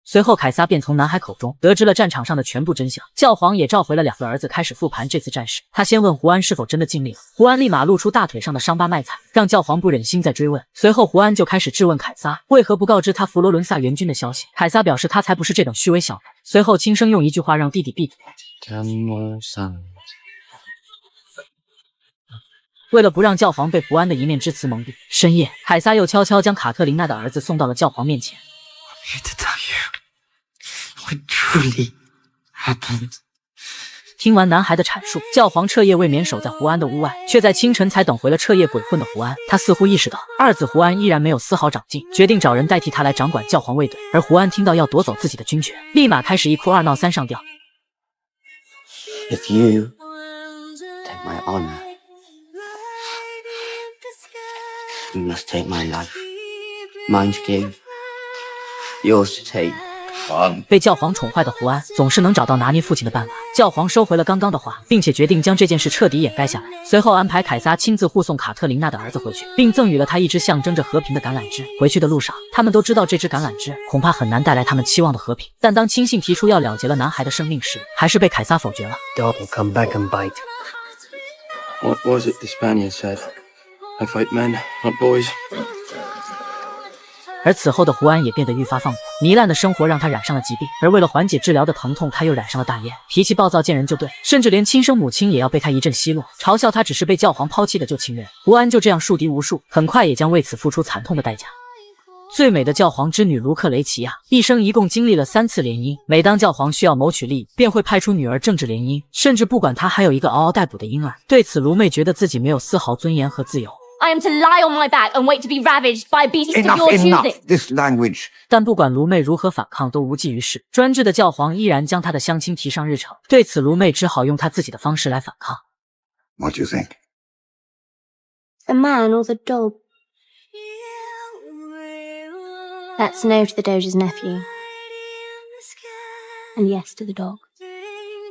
随后，凯撒便从男孩口中得知了战场上的全部真相。教皇也召回了2个儿子，开始复盘这次战事。他先问胡安是否真的尽力了，胡安立马露出大腿上的伤疤卖惨，让教皇不忍心再追问。随后，胡安就开始质问凯撒为何不告知他佛罗伦萨援军的消息。凯撒表示他才不是这种虚伪小人，随后轻声用一句话让弟弟闭嘴。 10 more sons. 为了不让教皇被胡安的一面之词蒙蔽，深夜，凯撒又悄悄将卡特琳娜的儿子送到了教皇面前。 I'm here to tell you what truly happened. 听完男孩的阐述，教皇彻夜未眠守在胡安的屋外，却在清晨才等回了彻夜鬼混的胡安。他似乎意识到二子胡安依然没有丝毫长进，决定找人代替他来掌管教皇卫队。而胡安听到要夺走自己的军权，立马开始1哭2闹3上吊。 If you take my honor, you must take my life. Mine to give, yours to take. 被教皇宠坏的胡安总是能找到拿捏父亲的办法。教皇收回了刚刚的话，并且决定将这件事彻底掩盖下来。随后安排凯撒亲自护送卡特琳娜的儿子回去，并赠予了他一支象征着和平的橄榄枝。回去的路上，他们都知道这支橄榄枝恐怕很难带来他们期望的和平。但当亲信提出要了结了男孩的生命时，还是被凯撒否决了。 Don't come back and bite. What was it the Spaniard said? I fight men, not boys. 而此后的胡安也变得愈发放纵，糜烂的生活让他染上了疾病，而为了缓解治疗的疼痛，他又染上了大烟，脾气暴躁，见人就怼，甚至连亲生母亲也要被他一阵奚落，嘲笑他只是被教皇抛弃的旧情人。胡安就这样树敌无数，很快也将为此付出惨痛的代价。最美的教皇之女卢克雷奇亚一生一共经历了3次联姻，每当教皇需要谋取利益，便会派出女儿政治联姻，甚至不管她还有一个嗷嗷待哺的婴儿。对此，卢妹觉得自己没有丝毫尊严和自由。I am to lie on my back and wait to be ravaged by beasts of your choosing. This language. 但不管卢妹如何反抗，都无济于事。专制的教皇依然将她的相亲提上日程。对此，卢妹只好用她自己的方式来反抗。What do you think? The man or the dog? That's no to the Doge's nephew. And yes to the dog.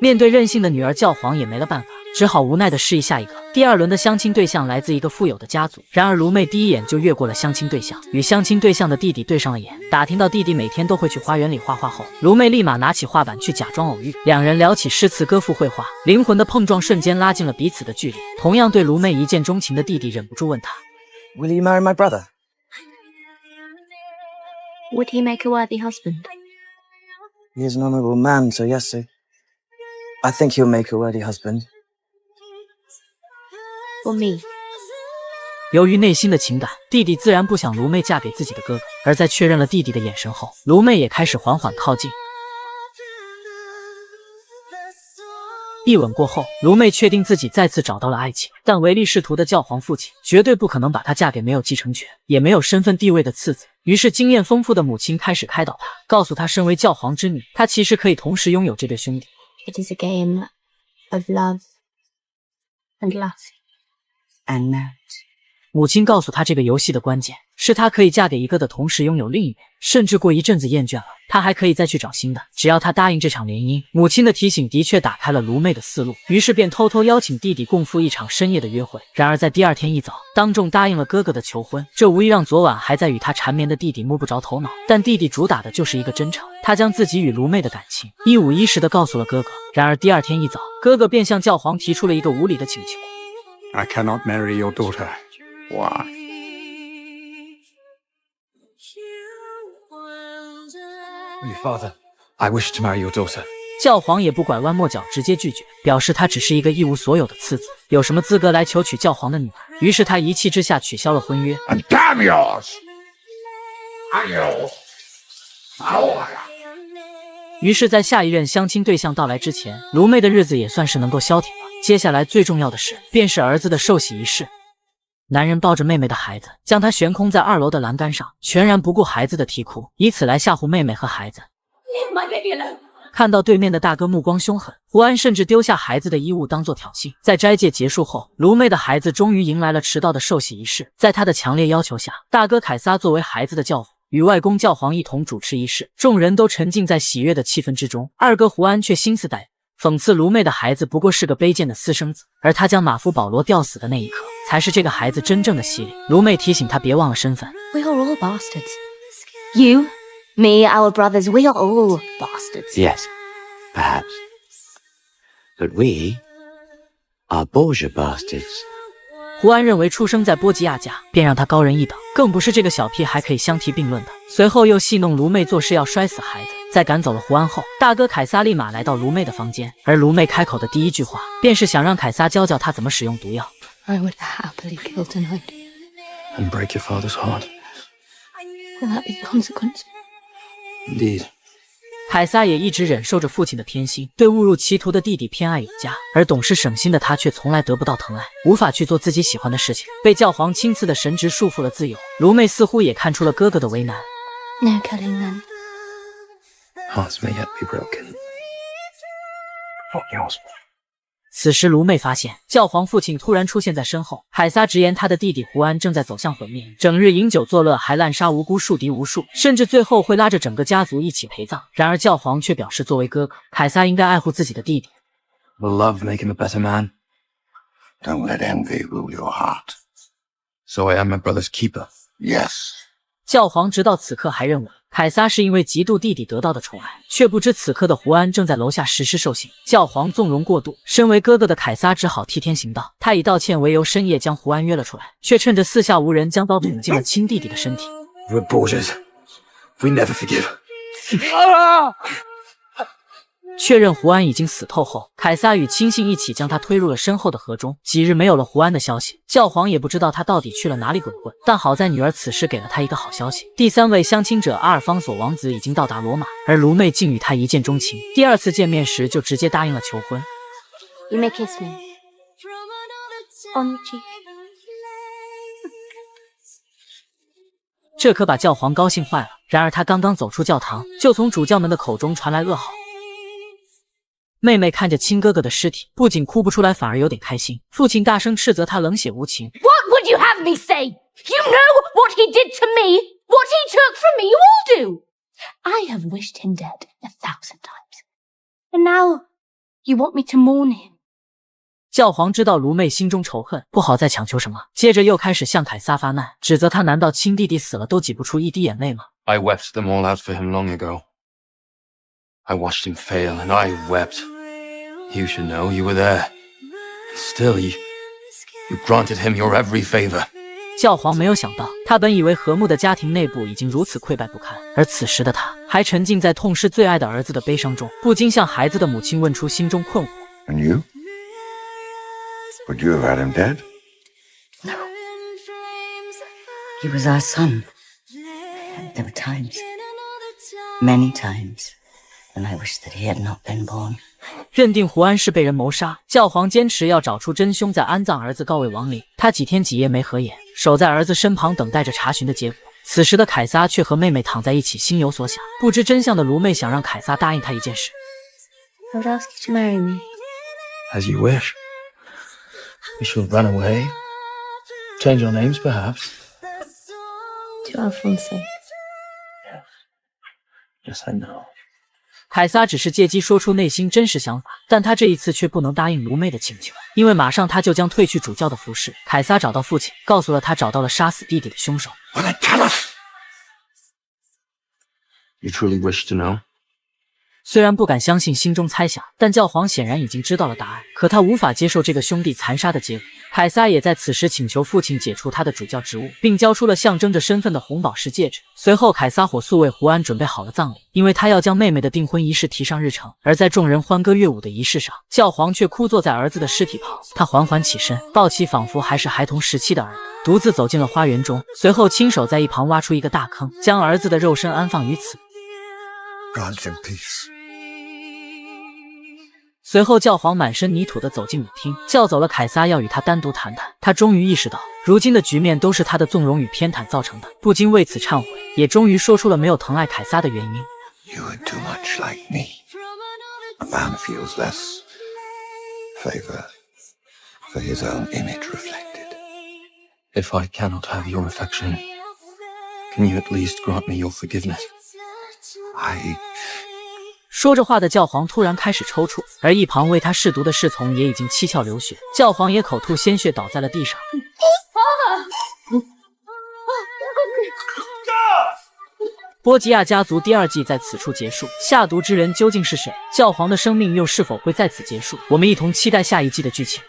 面对任性的女儿，教皇也没了办法，只好无奈地示意下一个。第2轮的相亲对象来自一个富有的家族，然而卢妹第一眼就越过了相亲对象，与相亲对象的弟弟对上了眼。打听到弟弟每天都会去花园里画画后，卢妹立马拿起画板去假装偶遇，两人聊起诗词歌赋绘画，灵魂的碰撞瞬间拉近了彼此的距离。同样对卢妹一见钟情的弟弟忍不住问她 Will you marry my brother? Would he make a worthy husband? He is an honourable man, so yes, sir. I think he'll make a worthy husband. For me. 由于内心的情感，弟弟自然不想卢妹嫁给自己的哥哥。而在确认了弟弟的眼神后，卢妹也开始缓缓靠近。一吻过后，卢妹确定自己再次找到了爱情，但唯利是图的教皇父亲绝对不可能把她嫁给没有继承权也没有身份地位的次子。于是经验丰富的母亲开始开导她，告诉她身为教皇之女，她其实可以同时拥有这对兄弟。It is a game of love and lust and marriage. 母亲告诉她，这个游戏的关键是她可以嫁给一个的同时拥有另一面，甚至过一阵子厌倦了，她还可以再去找新的，只要她答应这场联姻。母亲的提醒的确打开了卢妹的思路，于是便偷偷邀请弟弟共赴一场深夜的约会。然而在第2天一早，当众答应了哥哥的求婚，这无疑让昨晚还在与他缠绵的弟弟摸不着头脑。但弟弟主打的就是一个真诚，他将自己与卢妹的感情一五一十地告诉了哥哥。然而第2天一早，哥哥便向教皇提出了一个无理的请求 I cannot marry your daughter. Why? Holy Father, I wish to marry your daughter. 教皇也不拐弯抹角，直接拒绝，表示他只是一个一无所有的次子，有什么资格来求娶教皇的女儿？于是他一气之下取消了婚约。 And damn yours! And you! 于是，在下一任相亲对象到来之前，卢妹的日子也算是能够消停了。接下来最重要的事，便是儿子的受洗仪式。男人抱着妹妹的孩子，将她悬空在2楼的栏杆上，全然不顾孩子的啼哭，以此来吓唬妹妹和孩子。Leave my baby alone. 看到对面的大哥目光凶狠，胡安甚至丢下孩子的衣物当作挑衅。在斋戒结束后，卢妹的孩子终于迎来了迟到的受洗仪式。在他的强烈要求下，大哥凯撒作为孩子的教父，与外公教皇一同主持仪式，众人都沉浸在喜悦的气氛之中。二哥胡安却心思歹毒，讽刺卢妹的孩子不过是个卑贱的私生子，而他将马夫保罗吊死的那一刻，才是这个孩子真正的洗礼。卢妹提醒他别忘了身份。 We are all bastards. You, me, our brothers, we are all bastards. Yes, perhaps. But we are Borgia bastards. 胡安认为出生在波吉亚家便让他高人一等，更不是这个小屁孩可以相提并论的。随后又戏弄卢妹做事要摔死孩子。在赶走了胡安后，大哥凯撒立马来到卢妹的房间，而卢妹开口的第一句话便是想让凯撒教教他怎么使用毒药。 I would happily kill tonight. And break your father's heart. Will that be the consequence? Indeed. 凯撒也一直忍受着父亲的偏心，对误入歧途的弟弟偏爱有加，而懂事省心的他却从来得不到疼爱，无法去做自己喜欢的事情，被教皇亲赐的神职束缚了自由。卢妹似乎也看出了哥哥的为难。 No killing then. Hearts may yet be broken. Not yours. 此时卢妹发现教皇父亲突然出现在身后，凯撒直言他的弟弟胡安正在走向毁灭，整日饮酒作乐，还滥杀无辜，树敌无数，甚至最后会拉着整个家族一起陪葬。然而教皇却表示，作为哥哥，凯撒应该爱护自己的弟弟。 Will love make him a better man? Don't let envy rule your heart. So I am my brother's keeper. Yes. 教皇直到此刻还认为凯撒是因为嫉妒弟弟得到的宠爱，却不知此刻的胡安正在楼下实施受刑。教皇纵容过度，身为哥哥的凯撒只好替天行道。他以道歉为由，深夜将胡安约了出来，却趁着四下无人，将刀捅进了亲弟弟的身体。 The Borgias We never forgive. 确认胡安已经死透后，凯撒与亲信一起将他推入了身后的河中。几日没有了胡安的消息，教皇也不知道他到底去了哪里鬼混。但好在女儿此时给了他一个好消息：第3位相亲者阿尔方索王子已经到达罗马，而卢妹竟与他一见钟情。第2次见面时就直接答应了求婚。You may kiss me on the cheek. 这可把教皇高兴坏了。然而他刚刚走出教堂，就从主教们的口中传来噩耗。妹妹看着亲哥哥的尸体，不仅哭不出来，反而有点开心。父亲大声斥责他冷血无情。What would you have me say? You know what he did to me, what he took from me, you all do. I have wished him dead 1,000 times. And now you want me to mourn him. 教皇知道卢妹心中仇恨，不好再强求什么，接着又开始向凯撒发难，指责他难道亲弟弟死了都挤不出一滴眼泪吗？ I wept them all out for him long ago. I watched him fail, and I wept. You should know you were there. Still, you granted him your every favor. 教皇没有想到，他本以为和睦的家庭内部已经如此溃败不堪，而此时的他还沉浸在痛失最爱的儿子的悲伤中，不禁向孩子的母亲问出心中困惑。And you? Would you have had him dead? No. He was our son. There were times, many times, when I wished that he had not been born. 认定胡安是被人谋杀，教皇坚持要找出真凶，再安葬儿子告慰亡灵。他几天几夜没合眼，守在儿子身旁，等待着查询的结果。此时的凯撒却和妹妹躺在一起，心有所想。不知真相的卢妹想让凯撒答应她一件事。I would ask you to marry me. As you wish. We shall run away. Change our names, perhaps. To Alfonso. Yes, I know. 凯撒只是借机说出内心真实想法，但他这一次却不能答应卢妹的请求，因为马上他就将褪去主教的服饰。凯撒找到父亲，告诉了他找到了杀死弟弟的凶手。Well, then tell us. You truly wish to know? 虽然不敢相信心中猜想，但教皇显然已经知道了答案，可他无法接受这个兄弟残杀的结果。凯撒也在此时请求父亲解除他的主教职务，并交出了象征着身份的红宝石戒指。随后凯撒火速为胡安准备好了葬礼，因为他要将妹妹的订婚仪式提上日程。而在众人欢歌悦舞的仪式上，教皇却枯坐在儿子的尸体旁。他缓缓起身，抱起仿佛还是孩童时期的儿子，独自走进了花园中，随后亲手在一旁挖出一个大坑，将儿子的肉身安放于此。 Grant him peace. 随后，教皇满身泥土地走进舞厅，叫走了凯撒，要与他单独谈谈。他终于意识到，如今的局面都是他的纵容与偏袒造成的，不禁为此忏悔，也终于说出了没有疼爱凯撒的原因。You are too much like me. A man feels less favor for his own image reflected. If I cannot have your affection, can you at least grant me your forgiveness? I 说着话的教皇突然开始抽搐，而一旁为他试毒的侍从也已经七窍流血，教皇也口吐鲜血倒在了地上。波吉亚家族第2季在此处结束，下毒之人究竟是谁？教皇的生命又是否会在此结束？我们一同期待下一季的剧情。